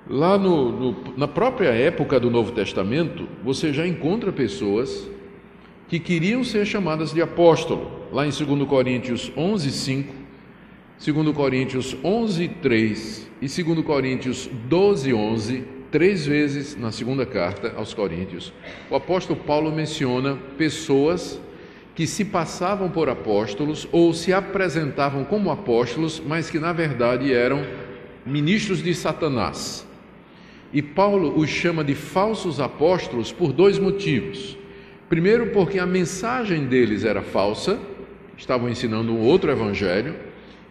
Lá na própria época do Novo Testamento, você já encontra pessoas que queriam ser chamadas de apóstolo. Lá em 2 Coríntios 11:5, 2 Coríntios 11:3 e 2 Coríntios 12:11, 3 vezes na segunda carta aos Coríntios, o apóstolo Paulo menciona pessoas que se passavam por apóstolos ou se apresentavam como apóstolos, mas que na verdade eram ministros de Satanás. E Paulo os chama de falsos apóstolos por 2 motivos. Primeiro, porque a mensagem deles era falsa, estavam ensinando um outro evangelho.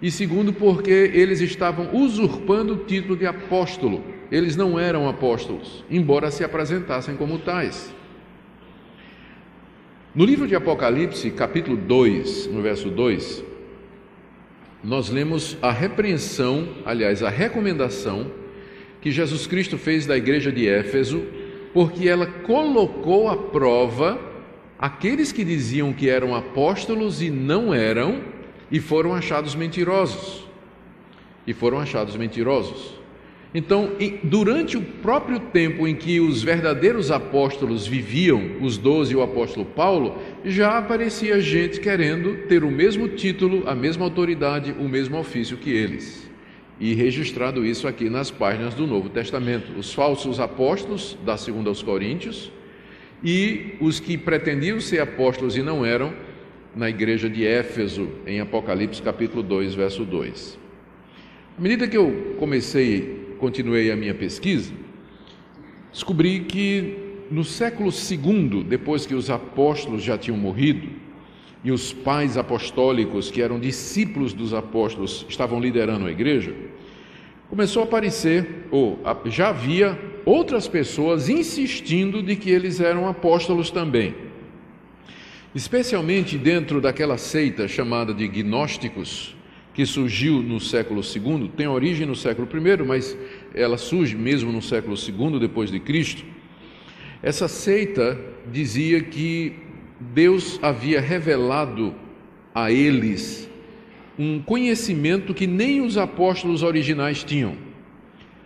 E segundo, porque eles estavam usurpando o título de apóstolo. Eles não eram apóstolos, embora se apresentassem como tais. No livro de Apocalipse, capítulo 2, no verso 2, nós lemos a repreensão, aliás, a recomendação que Jesus Cristo fez da igreja de Éfeso, porque ela colocou à prova aqueles que diziam que eram apóstolos e não eram, e foram achados mentirosos. Então, durante o próprio tempo em que os verdadeiros apóstolos viviam, os 12 e o apóstolo Paulo, já aparecia gente querendo ter o mesmo título, a mesma autoridade, o mesmo ofício que eles. E registrado isso aqui nas páginas do Novo Testamento. Os falsos apóstolos, da 2 aos Coríntios, e os que pretendiam ser apóstolos e não eram, na igreja de Éfeso, em Apocalipse capítulo 2, verso 2. À medida que eu continuei a minha pesquisa, descobri que no século II, depois que os apóstolos já tinham morrido, e os pais apostólicos, que eram discípulos dos apóstolos, estavam liderando a igreja, começou a aparecer, já havia outras pessoas insistindo de que eles eram apóstolos também. Especialmente dentro daquela seita chamada de gnósticos, que surgiu no século II, tem origem no século I, mas ela surge mesmo no século II depois de Cristo. Essa seita dizia que Deus havia revelado a eles um conhecimento que nem os apóstolos originais tinham,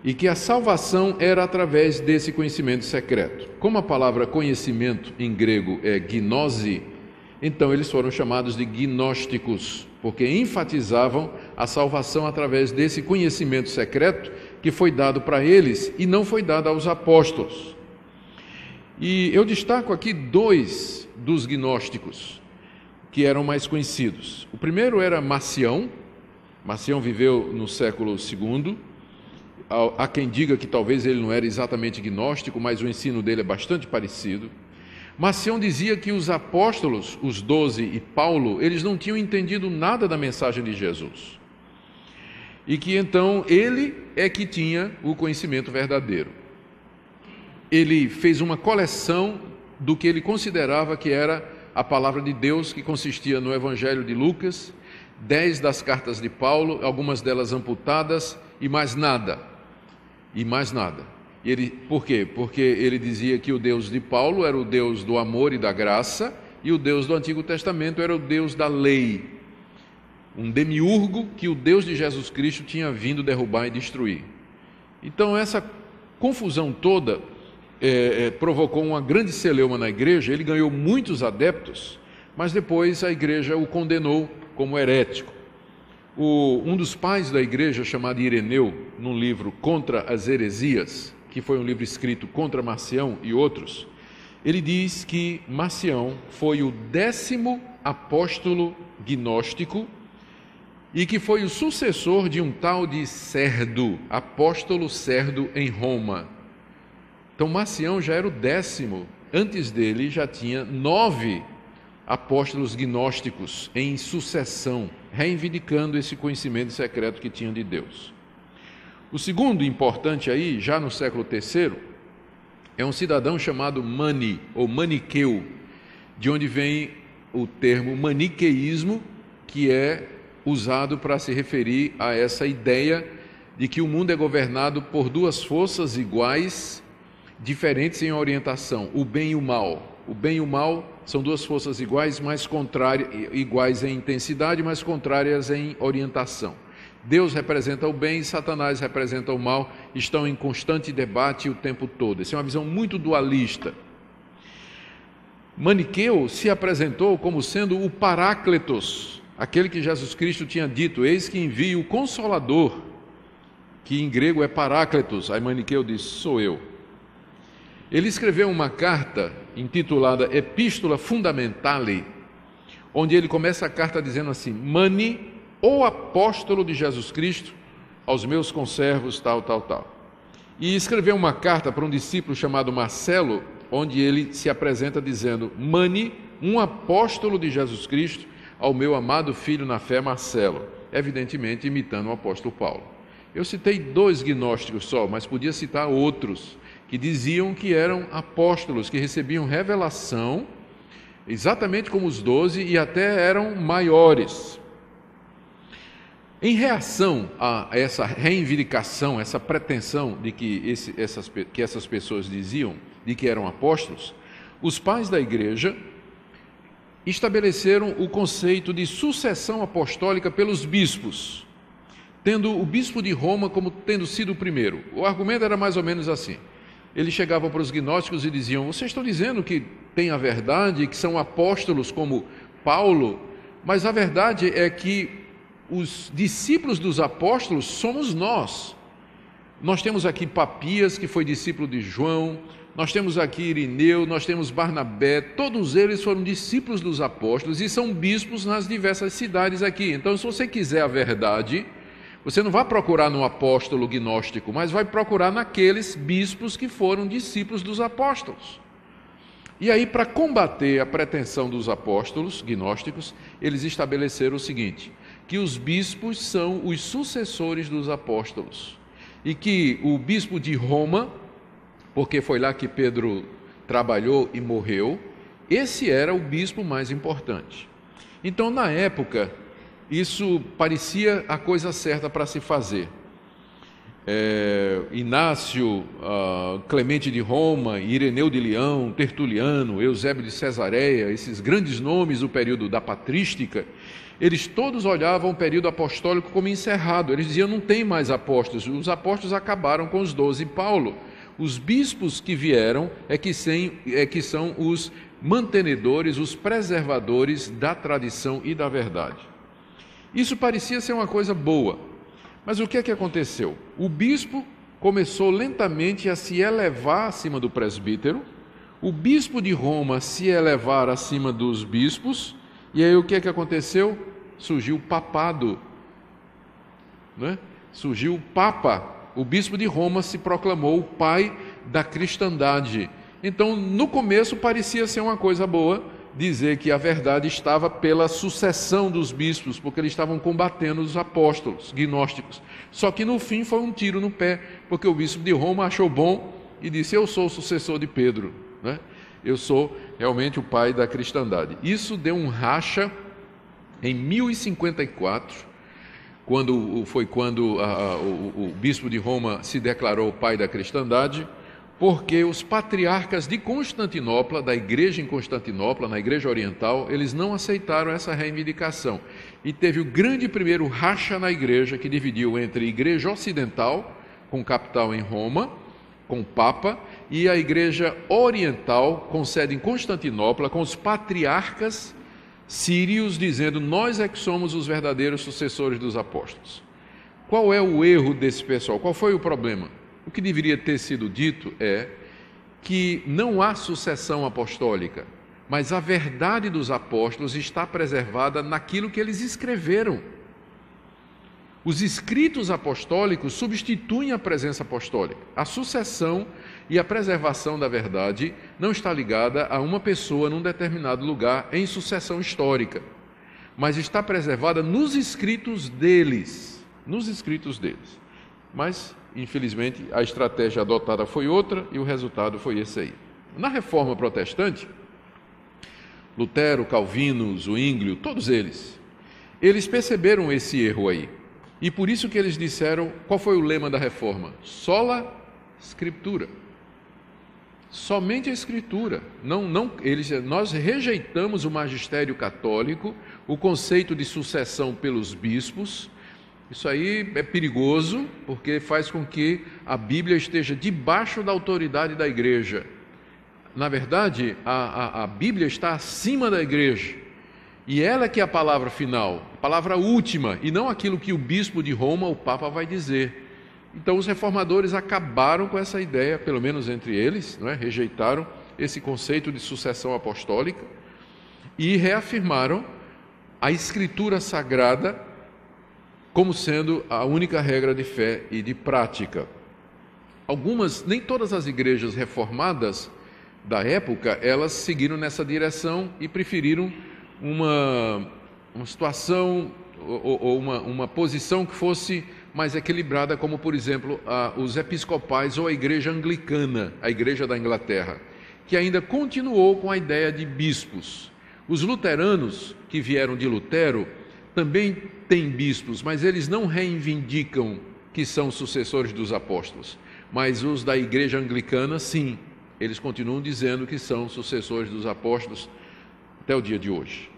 e que a salvação era através desse conhecimento secreto. Como a palavra conhecimento em grego é gnose, então eles foram chamados de gnósticos, porque enfatizavam a salvação através desse conhecimento secreto que foi dado para eles e não foi dado aos apóstolos. E eu destaco aqui 2 dos gnósticos que eram mais conhecidos. O primeiro era Marcião. Marcião viveu no século II. Há quem diga que talvez ele não era exatamente gnóstico, mas o ensino dele é bastante parecido. Marcião dizia que os apóstolos, os 12 e Paulo, eles não tinham entendido nada da mensagem de Jesus. E que então ele é que tinha o conhecimento verdadeiro. Ele fez uma coleção do que ele considerava que era a palavra de Deus, que consistia no Evangelho de Lucas, 10 das cartas de Paulo, algumas delas amputadas, e mais nada. Por quê? Porque ele dizia que o Deus de Paulo era o Deus do amor e da graça, e o Deus do Antigo Testamento era o Deus da lei, um demiurgo que o Deus de Jesus Cristo tinha vindo derrubar e destruir. Então essa confusão toda provocou uma grande celeuma na igreja. Ele ganhou muitos adeptos, mas depois a igreja o condenou como herético. Um dos pais da igreja, chamado Ireneu, num livro Contra as Heresias, que foi um livro escrito contra Marcião e outros, ele diz que Marcião foi o 10º apóstolo gnóstico e que foi o sucessor de um tal de Cerdo, apóstolo Cerdo em Roma. Então Marcião já era o 10º, antes dele já tinha 9 apóstolos gnósticos em sucessão, reivindicando esse conhecimento secreto que tinham de Deus. O segundo importante aí, já no século III, é um cidadão chamado Mani, ou Maniqueu, de onde vem o termo maniqueísmo, que é usado para se referir a essa ideia de que o mundo é governado por 2 forças iguais, diferentes em orientação, o bem e o mal. O bem e o mal são 2 forças iguais, mas iguais em intensidade, mas contrárias em orientação. Deus representa o bem e Satanás representa o mal, estão em constante debate o tempo todo. Essa é uma visão muito dualista. Maniqueu se apresentou como sendo o Paráclitos, aquele que Jesus Cristo tinha dito: eis que envio o Consolador, que em grego é Paráclitos. Aí Maniqueu disse: sou eu. Ele escreveu uma carta intitulada Epístola Fundamentale, onde ele começa a carta dizendo assim: Mani, o apóstolo de Jesus Cristo, aos meus conservos, tal. E escreveu uma carta para um discípulo chamado Marcelo, onde ele se apresenta dizendo: Mani, um apóstolo de Jesus Cristo, ao meu amado filho na fé Marcelo, evidentemente imitando o apóstolo Paulo. Eu citei 2 gnósticos só, mas podia citar outros, que diziam que eram apóstolos, que recebiam revelação, exatamente como os 12, e até eram maiores. Em reação a essa reivindicação, essa pretensão de que essas pessoas diziam de que eram apóstolos, os pais da igreja estabeleceram o conceito de sucessão apostólica pelos bispos, tendo o bispo de Roma como tendo sido o primeiro. O argumento era mais ou menos assim. Eles chegavam para os gnósticos e diziam: vocês estão dizendo que tem a verdade, que são apóstolos como Paulo, mas a verdade é que os discípulos dos apóstolos somos nós. Nós temos aqui Papias, que foi discípulo de João, nós temos aqui Irineu, nós temos Barnabé, todos eles foram discípulos dos apóstolos e são bispos nas diversas cidades aqui. Então, se você quiser a verdade, você não vai procurar no apóstolo gnóstico, mas vai procurar naqueles bispos que foram discípulos dos apóstolos. E aí, para combater a pretensão dos apóstolos gnósticos, eles estabeleceram o seguinte: que os bispos são os sucessores dos apóstolos e que o bispo de Roma, porque foi lá que Pedro trabalhou e morreu, esse era o bispo mais importante. Então, na época, isso parecia a coisa certa para se fazer. Inácio, Clemente de Roma, Ireneu de Leão, Tertuliano, Eusébio de Cesareia, esses grandes nomes do período da patrística, eles todos olhavam o período apostólico como encerrado. Eles diziam: não tem mais apóstolos, os apóstolos acabaram com os 12. Paulo, os bispos que vieram é que são os mantenedores, os preservadores da tradição e da verdade. Isso parecia ser uma coisa boa, mas o que é que aconteceu? O bispo começou lentamente a se elevar acima do presbítero, o bispo de Roma se elevar acima dos bispos, e aí o que é que aconteceu? Surgiu o papado, né? Surgiu o Papa. O bispo de Roma se proclamou o pai da cristandade. Então, no começo parecia ser uma coisa boa dizer que a verdade estava pela sucessão dos bispos, porque eles estavam combatendo os apóstolos gnósticos. Só que no fim foi um tiro no pé, porque o bispo de Roma achou bom e disse: eu sou o sucessor de Pedro, né? Eu sou realmente o pai da cristandade. Isso deu um racha em 1054, quando o bispo de Roma se declarou o pai da cristandade, porque os patriarcas de Constantinopla, da igreja em Constantinopla, na igreja oriental, eles não aceitaram essa reivindicação. E teve o grande primeiro racha na igreja, que dividiu entre a igreja ocidental, com capital em Roma, com o Papa, e a igreja oriental, com sede em Constantinopla, com os patriarcas sírios, dizendo: nós é que somos os verdadeiros sucessores dos apóstolos. Qual é o erro desse pessoal? Qual foi o problema? O que deveria ter sido dito é que não há sucessão apostólica, mas a verdade dos apóstolos está preservada naquilo que eles escreveram. Os escritos apostólicos substituem a presença apostólica. A sucessão e a preservação da verdade não está ligada a uma pessoa num determinado lugar em sucessão histórica, mas está preservada nos escritos deles. Mas, infelizmente, a estratégia adotada foi outra e o resultado foi esse aí. Na Reforma Protestante, Lutero, Calvino, Zwinglio, todos eles perceberam esse erro aí. E por isso que eles disseram: qual foi o lema da Reforma? Sola Scriptura. Somente a Escritura. Nós rejeitamos o magistério católico, o conceito de sucessão pelos bispos, Isso aí é perigoso, porque faz com que a Bíblia esteja debaixo da autoridade da igreja. Na verdade, a Bíblia está acima da igreja, e ela é que é a palavra final, a palavra última, e não aquilo que o bispo de Roma, o Papa, vai dizer. Então os reformadores acabaram com essa ideia, pelo menos entre eles, não é? Rejeitaram esse conceito de sucessão apostólica e reafirmaram a Escritura Sagrada como sendo a única regra de fé e de prática. Nem todas as igrejas reformadas da época, elas seguiram nessa direção e preferiram uma situação ou uma posição que fosse mais equilibrada, como, por exemplo, os episcopais ou a igreja anglicana, a igreja da Inglaterra, que ainda continuou com a ideia de bispos. Os luteranos, que vieram de Lutero, também têm bispos, mas eles não reivindicam que são sucessores dos apóstolos. Mas os da igreja anglicana, sim, eles continuam dizendo que são sucessores dos apóstolos até o dia de hoje.